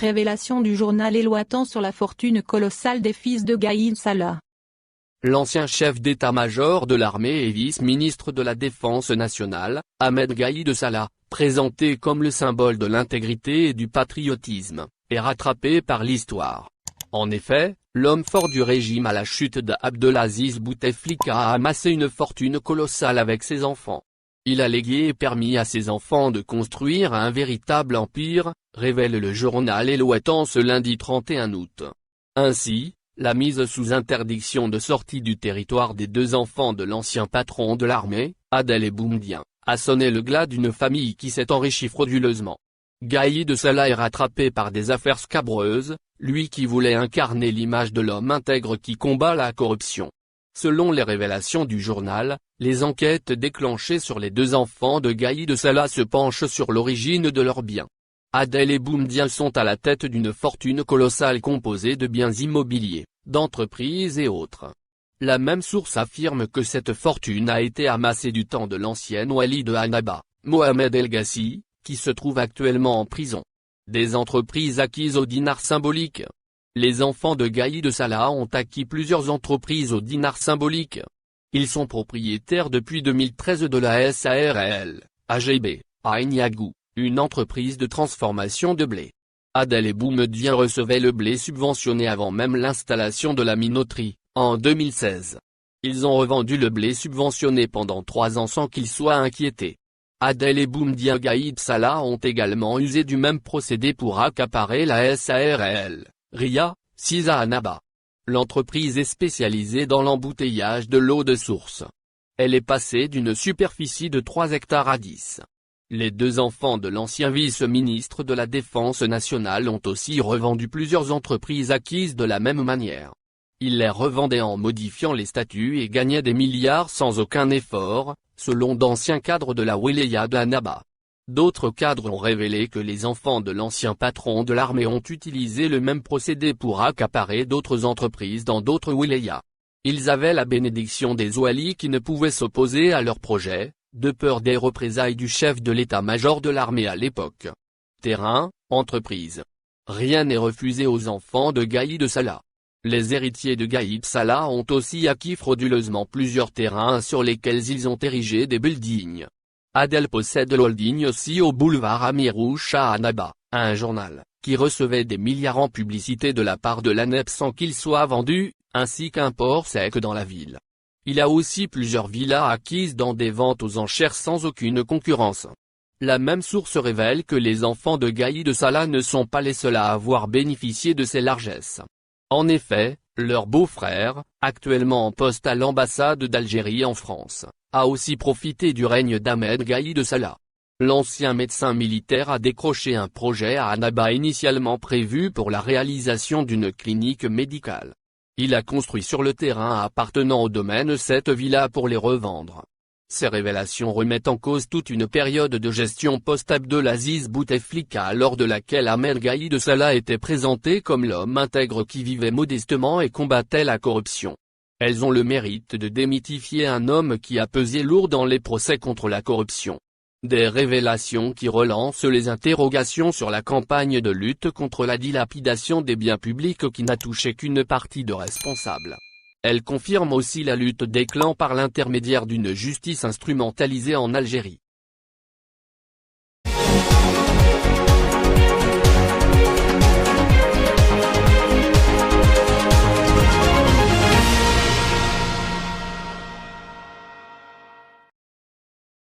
Révélation du journal éloitant sur la fortune colossale des fils de Gaïd Salah. L'ancien chef d'état-major de l'armée et vice-ministre de la Défense nationale, Ahmed Gaïd Salah, présenté comme le symbole de l'intégrité et du patriotisme, est rattrapé par l'histoire. En effet, l'homme fort du régime à la chute d'Abdelaziz Bouteflika a amassé une fortune colossale avec ses enfants. Il a légué et permis à ses enfants de construire un véritable empire, révèle le journal éloitant ce lundi 31 août. Ainsi, la mise sous interdiction de sortie du territoire des deux enfants de l'ancien patron de l'armée, Adel Boumediene, a sonné le glas d'une famille qui s'est enrichie frauduleusement. Gaïd Salah est rattrapé par des affaires scabreuses, lui qui voulait incarner l'image de l'homme intègre qui combat la corruption. Selon les révélations du journal, les enquêtes déclenchées sur les deux enfants de Gaïd Salah se penchent sur l'origine de leurs biens. Adel et Boumediene sont à la tête d'une fortune colossale composée de biens immobiliers, d'entreprises et autres. La même source affirme que cette fortune a été amassée du temps de l'ancien wali de Annaba, Mohamed El Gassi, qui se trouve actuellement en prison. Des entreprises acquises au dinar symbolique. Les enfants de Gaïd Salah ont acquis plusieurs entreprises au dinar symbolique. Ils sont propriétaires depuis 2013 de la SARL, AGB, à Niagou, une entreprise de transformation de blé. Adel et Boumediene recevaient le blé subventionné avant même l'installation de la minoterie, en 2016. Ils ont revendu le blé subventionné pendant 3 ans sans qu'ils soient inquiétés. Adel et Boumediene Gaïd Salah ont également usé du même procédé pour accaparer la SARL, RIA, sise à Annaba. L'entreprise est spécialisée dans l'embouteillage de l'eau de source. Elle est passée d'une superficie de 3 hectares à 10. Les deux enfants de l'ancien vice-ministre de la Défense nationale ont aussi revendu plusieurs entreprises acquises de la même manière. Ils les revendaient en modifiant les statuts et gagnaient des milliards sans aucun effort, selon d'anciens cadres de la wilaya d'Annaba. D'autres cadres ont révélé que les enfants de l'ancien patron de l'armée ont utilisé le même procédé pour accaparer d'autres entreprises dans d'autres wilayas. Ils avaient la bénédiction des walis qui ne pouvaient s'opposer à leur projet, de peur des représailles du chef de l'état-major de l'armée à l'époque. Terrain, entreprise. Rien n'est refusé aux enfants de Gaïd Salah. Les héritiers de Gaïd Salah ont aussi acquis frauduleusement plusieurs terrains sur lesquels ils ont érigé des buildings. Adel possède l'holding aussi au boulevard Amirouche à Annaba, un journal, qui recevait des milliards en publicité de la part de l'ANEP sans qu'il soit vendu, ainsi qu'un port sec dans la ville. Il a aussi plusieurs villas acquises dans des ventes aux enchères sans aucune concurrence. La même source révèle que les enfants de Gaïd Salah ne sont pas les seuls à avoir bénéficié de ces largesses. En effet, leur beau-frère, actuellement en poste à l'ambassade d'Algérie en France, a aussi profité du règne d'Ahmed Gaïd Salah. L'ancien médecin militaire a décroché un projet à Annaba initialement prévu pour la réalisation d'une clinique médicale. Il a construit sur le terrain appartenant au domaine 7 villas pour les revendre. Ces révélations remettent en cause toute une période de gestion post-Abdelaziz Bouteflika lors de laquelle Ahmed Gaïd Salah était présenté comme l'homme intègre qui vivait modestement et combattait la corruption. Elles ont le mérite de démythifier un homme qui a pesé lourd dans les procès contre la corruption. Des révélations qui relancent les interrogations sur la campagne de lutte contre la dilapidation des biens publics qui n'a touché qu'une partie de responsables. Elle confirme aussi la lutte des clans par l'intermédiaire d'une justice instrumentalisée en Algérie.